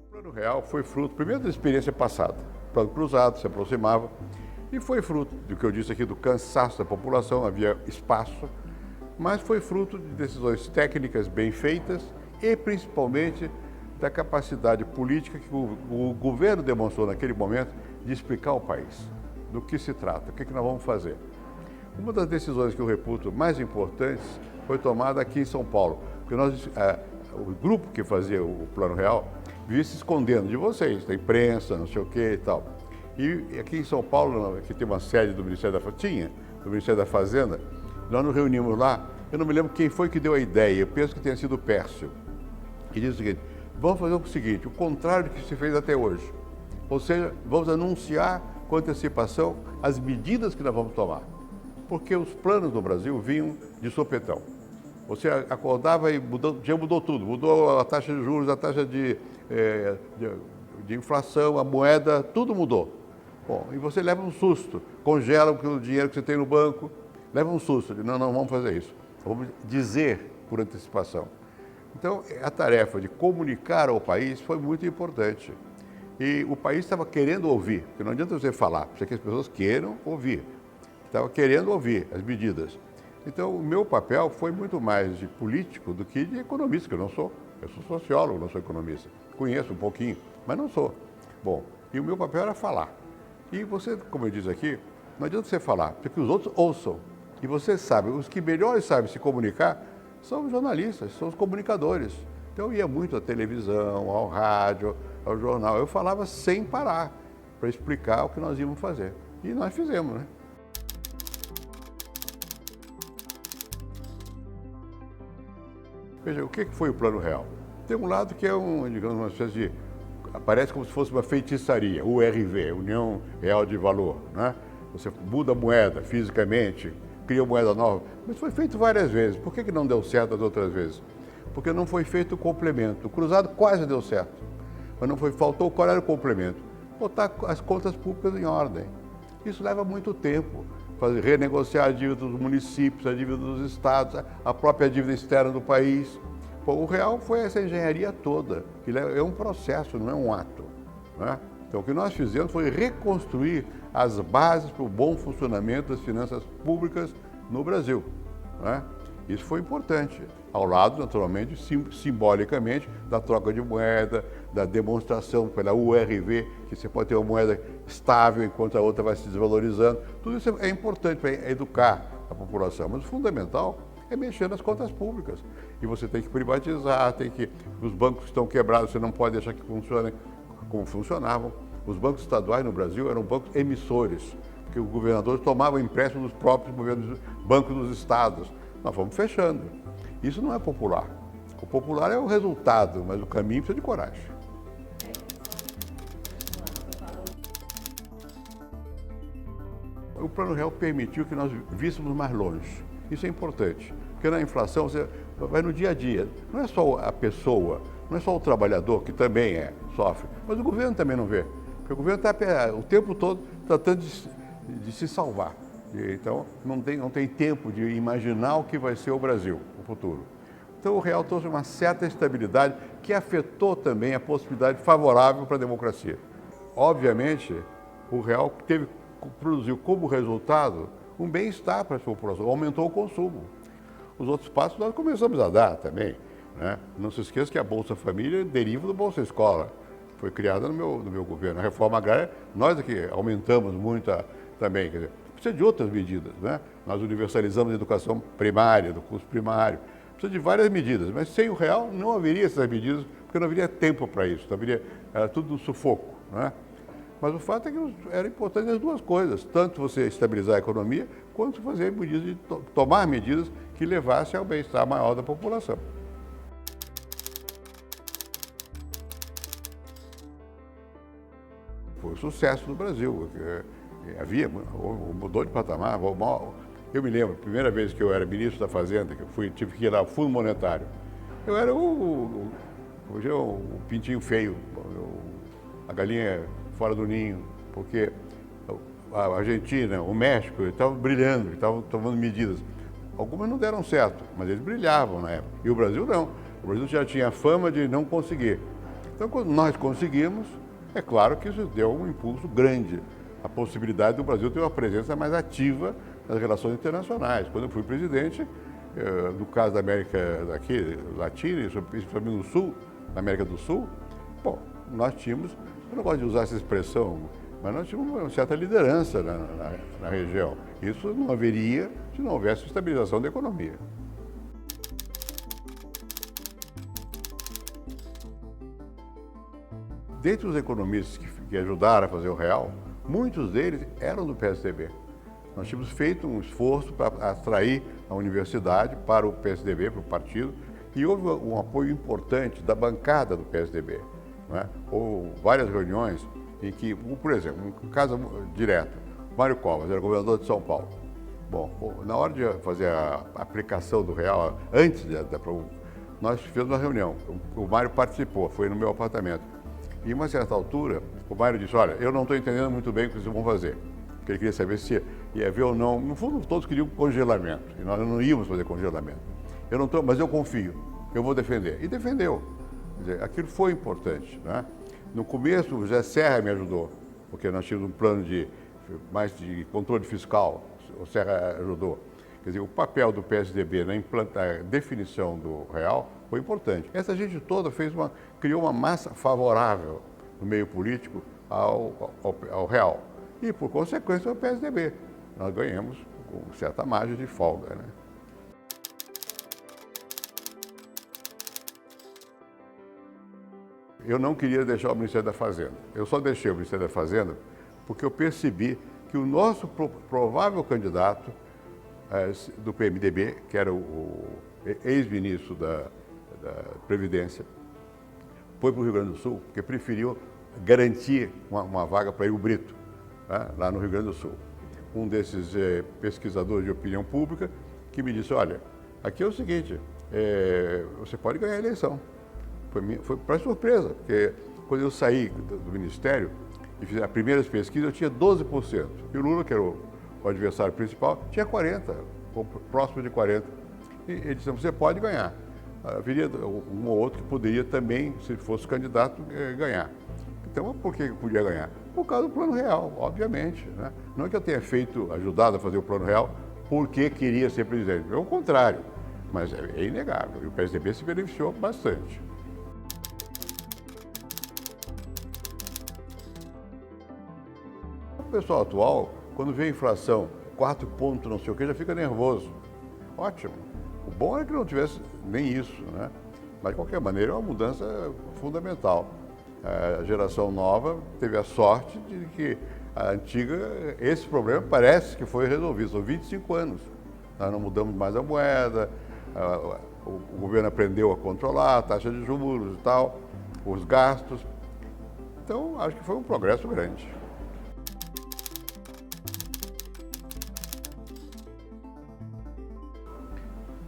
O Plano Real foi fruto, primeiro, da experiência passada. O Plano Cruzado se aproximava e foi fruto do que eu disse aqui, do cansaço da população, havia espaço, mas foi fruto de decisões técnicas bem feitas e, principalmente, da capacidade política que o governo demonstrou naquele momento de explicar ao país do que se trata, o que nós vamos fazer. Uma das decisões que eu reputo mais importantes foi tomada aqui em São Paulo, porque o grupo que fazia o Plano Real vivia se escondendo de vocês, da imprensa, não sei o que e tal. E aqui em São Paulo, que tem uma sede do Ministério da Fazenda, nós nos reunimos lá, eu não me lembro quem foi que deu a ideia, eu penso que tenha sido o Pércio, que disse o seguinte: vamos fazer o seguinte, o contrário do que se fez até hoje, ou seja, vamos anunciar com antecipação as medidas que nós vamos tomar, porque os planos do Brasil vinham de sopetão. Você acordava e já mudou tudo, mudou a taxa de juros, a taxa de inflação, a moeda, tudo mudou. Bom, e você leva um susto, congela o dinheiro que você tem no banco, leva um susto, não vamos fazer isso, vamos dizer por antecipação. Então, a tarefa de comunicar ao país foi muito importante. E o país estava querendo ouvir, porque não adianta você falar, precisa que as pessoas queiram ouvir. Estava querendo ouvir as medidas. Então, o meu papel foi muito mais de político do que de economista, que eu não sou. Eu sou sociólogo, não sou economista. Conheço um pouquinho, mas não sou. Bom, e o meu papel era falar. E você, como eu disse aqui, não adianta você falar, porque os outros ouçam. E você sabe, os que melhores sabem se comunicar são os jornalistas, são os comunicadores. Então, eu ia muito à televisão, ao rádio, ao jornal. Eu falava sem parar, para explicar o que nós íamos fazer. E nós fizemos, né? Veja, o que foi o Plano Real? Tem um lado que é digamos, uma espécie de... Parece como se fosse uma feitiçaria, URV, União Real de Valor, né? Você muda a moeda fisicamente, cria moeda nova, mas foi feito várias vezes. Por que não deu certo as outras vezes? Porque não foi feito o complemento. O cruzado quase deu certo, mas não foi, faltou qual era o complemento? Botar as contas públicas em ordem. Isso leva muito tempo. Renegociar a dívida dos municípios, a dívida dos estados, a própria dívida externa do país. Pô, o real foi essa engenharia toda, que é um processo, não é um ato, né? Então, o que nós fizemos foi reconstruir as bases para o bom funcionamento das finanças públicas no Brasil, né? Isso foi importante, ao lado, naturalmente, simbolicamente, da troca de moeda, da demonstração pela URV, que você pode ter uma moeda estável enquanto a outra vai se desvalorizando. Tudo isso é importante para educar a população, mas o fundamental é mexer nas contas públicas. E você tem que privatizar, os bancos que estão quebrados, você não pode deixar que funcionem como funcionavam. Os bancos estaduais no Brasil eram bancos emissores, porque os governadores tomavam empréstimo dos próprios bancos dos estados. Nós fomos fechando. Isso não é popular. O popular é o resultado, mas o caminho precisa de coragem. O Plano Real permitiu que nós víssemos mais longe. Isso é importante, porque na inflação você vai no dia a dia. Não é só a pessoa, não é só o trabalhador, que também sofre, mas o governo também não vê. Porque o governo está o tempo todo tratando de se salvar. Então, não tem tempo de imaginar o que vai ser o Brasil, o futuro. Então, o real trouxe uma certa estabilidade que afetou também a possibilidade favorável para a democracia. Obviamente, o real produziu como resultado um bem-estar para a população, aumentou o consumo. Os outros passos nós começamos a dar também, né? Não se esqueça que a Bolsa Família deriva do Bolsa Escola. Foi criada no meu governo. A reforma agrária, nós aqui aumentamos muito também. Quer dizer, precisa de outras medidas, né? Nós universalizamos a educação primária, do curso primário. Precisa de várias medidas, mas sem o real não haveria essas medidas, porque não haveria tempo para isso, era tudo no sufoco, né? Mas o fato é que era importante as duas coisas, tanto você estabilizar a economia, quanto fazer medidas tomar medidas que levassem ao bem-estar maior da população. Foi um sucesso no Brasil. Mudou de patamar. Eu me lembro, a primeira vez que eu era ministro da Fazenda, que eu tive que ir lá ao Fundo Monetário, eu era o pintinho feio, a galinha fora do ninho, porque a Argentina, o México, estavam brilhando, estavam tomando medidas. Algumas não deram certo, mas eles brilhavam na época. E o Brasil não. O Brasil já tinha a fama de não conseguir. Então, quando nós conseguimos, é claro que isso deu um impulso grande. A possibilidade do Brasil ter uma presença mais ativa nas relações internacionais. Quando eu fui presidente, no caso da América Latina, principalmente no Sul, na América do Sul, bom, nós tínhamos, eu não gosto de usar essa expressão, mas nós tínhamos uma certa liderança na região. Isso não haveria se não houvesse estabilização da economia. Dentre os economistas que ajudaram a fazer o real, muitos deles eram do PSDB. Nós tínhamos feito um esforço para atrair a universidade para o PSDB, para o partido, e houve um apoio importante da bancada do PSDB. Não é? Houve várias reuniões em que, por exemplo, um caso direto, Mário Covas era governador de São Paulo. Bom, na hora de fazer a aplicação do real, nós fizemos uma reunião, o Mário participou, foi no meu apartamento. E, a uma certa altura, o Mário disse, olha, eu não estou entendendo muito bem o que vocês vão fazer. Porque ele queria saber se ia haver ou não. No fundo, todos queriam congelamento. E nós não íamos fazer congelamento. Mas eu confio, eu vou defender. E defendeu. Quer dizer, aquilo foi importante. Né? No começo, o José Serra me ajudou, porque nós tínhamos um plano mais de controle fiscal. O Serra ajudou. Quer dizer, o papel do PSDB na definição do real foi importante. Essa gente toda criou uma massa favorável no meio político ao real. E, por consequência, o PSDB. Nós ganhamos com certa margem de folga. Né? Eu não queria deixar o Ministério da Fazenda. Eu só deixei o Ministério da Fazenda porque eu percebi que o nosso provável candidato do PMDB, que era o ex-ministro da Previdência, foi para o Rio Grande do Sul, porque preferiu garantir uma vaga para Rio Brito, lá no Rio Grande do Sul. Um desses pesquisadores de opinião pública que me disse, olha, aqui é o seguinte, você pode ganhar a eleição. Foi para surpresa, porque quando eu saí do Ministério e fiz as primeiras pesquisas, eu tinha 12%. E o Lula, que era o adversário principal, tinha 40%, próximo de 40%. E ele disse, você pode ganhar. Haveria um ou outro que poderia também, se fosse candidato, ganhar. Então, por que eu podia ganhar? Por causa do Plano Real, obviamente. Né? Não é que eu tenha ajudado a fazer o Plano Real porque queria ser presidente. É o contrário, mas é inegável. E o PSDB se beneficiou bastante. O pessoal atual, quando vê a inflação, 4 pontos, não sei o que, já fica nervoso. Ótimo. O bom é que não tivesse nem isso, né? Mas, de qualquer maneira, é uma mudança fundamental. A geração nova teve a sorte de que a antiga, esse problema parece que foi resolvido. São 25 anos. Nós não mudamos mais a moeda, o governo aprendeu a controlar a taxa de juros e tal, os gastos. Então, acho que foi um progresso grande.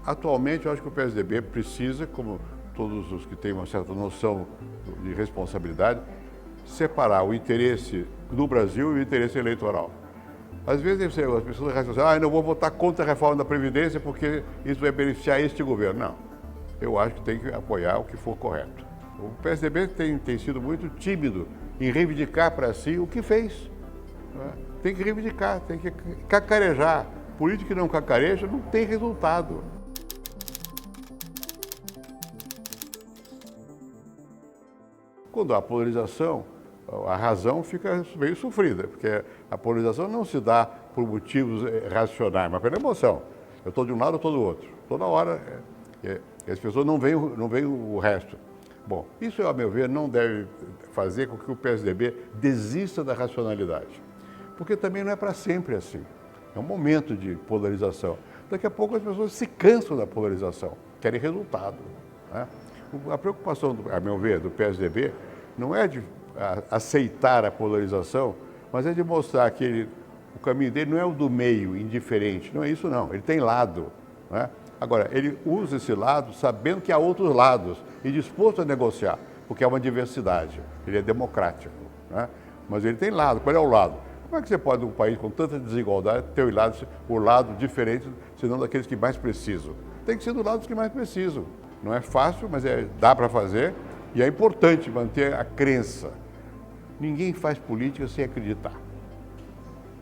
Atualmente, eu acho que o PSDB precisa, como todos os que têm uma certa noção de responsabilidade, separar o interesse do Brasil e o interesse eleitoral. Às vezes as pessoas raciocinam, não vou votar contra a reforma da Previdência porque isso vai beneficiar este governo. Não, eu acho que tem que apoiar o que for correto. O PSDB tem sido muito tímido em reivindicar para si o que fez. Né? Tem que reivindicar, tem que cacarejar. Político que não cacareja não tem resultado. Quando há polarização, a razão fica meio sofrida, porque a polarização não se dá por motivos racionais, mas pela emoção. Eu estou de um lado, eu estou do outro. Toda hora, as pessoas não veem o resto. Bom, isso, a meu ver, não deve fazer com que o PSDB desista da racionalidade. Porque também não é para sempre assim. É um momento de polarização. Daqui a pouco as pessoas se cansam da polarização, querem resultado, né? A preocupação, a meu ver, do PSDB não é de aceitar a polarização, mas é de mostrar que o caminho dele não é o do meio, indiferente. Não é isso, não. Ele tem lado, né? Agora, ele usa esse lado sabendo que há outros lados e disposto a negociar, porque é uma diversidade. Ele é democrático, né? Mas ele tem lado. Qual é o lado? Como é que você pode, num país com tanta desigualdade, ter o lado diferente, senão daqueles que mais precisam? Tem que ser do lado dos que mais precisam. Não é fácil, mas dá para fazer e é importante manter a crença. Ninguém faz política sem acreditar.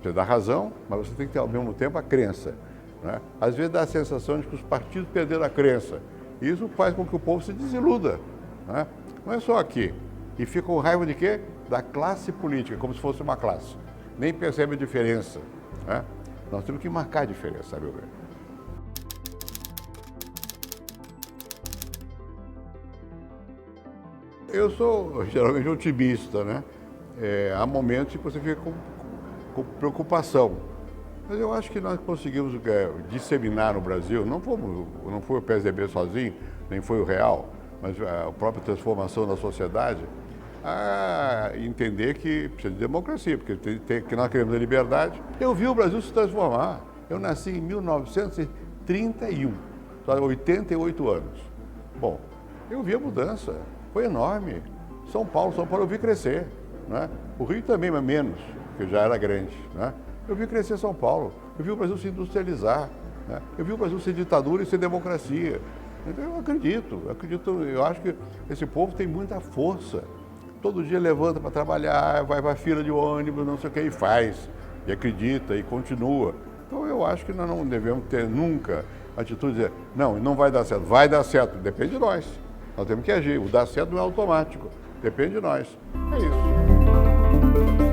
Você dá razão, mas você tem que ter ao mesmo tempo a crença, né? Às vezes dá a sensação de que os partidos perderam a crença. E isso faz com que o povo se desiluda, né? Não é só aqui. E fica com raiva de quê? Da classe política, como se fosse uma classe. Nem percebe a diferença, né? Nós temos que marcar a diferença, a meu ver. Eu sou geralmente otimista, né? Há momentos que você fica com preocupação. Mas eu acho que nós conseguimos disseminar no Brasil, não foi o PSDB sozinho, nem foi o Real, mas a própria transformação da sociedade, a entender que precisa de democracia, porque que nós queremos a liberdade. Eu vi o Brasil se transformar. Eu nasci em 1931, só 88 anos. Bom, eu vi a mudança, foi enorme. São Paulo eu vi crescer, né? O Rio também, mas menos, porque já era grande, né? Eu vi crescer São Paulo, eu vi o Brasil se industrializar, né? Eu vi o Brasil ser ditadura e ser democracia. Então eu acredito, eu acho que esse povo tem muita força. Todo dia levanta para trabalhar, vai para a fila de ônibus, não sei o que, e faz, e acredita, e continua. Então eu acho que nós não devemos ter nunca a atitude de dizer, não vai dar certo. Vai dar certo, depende de nós. Nós temos que agir, o dar certo não é automático, depende de nós. É isso.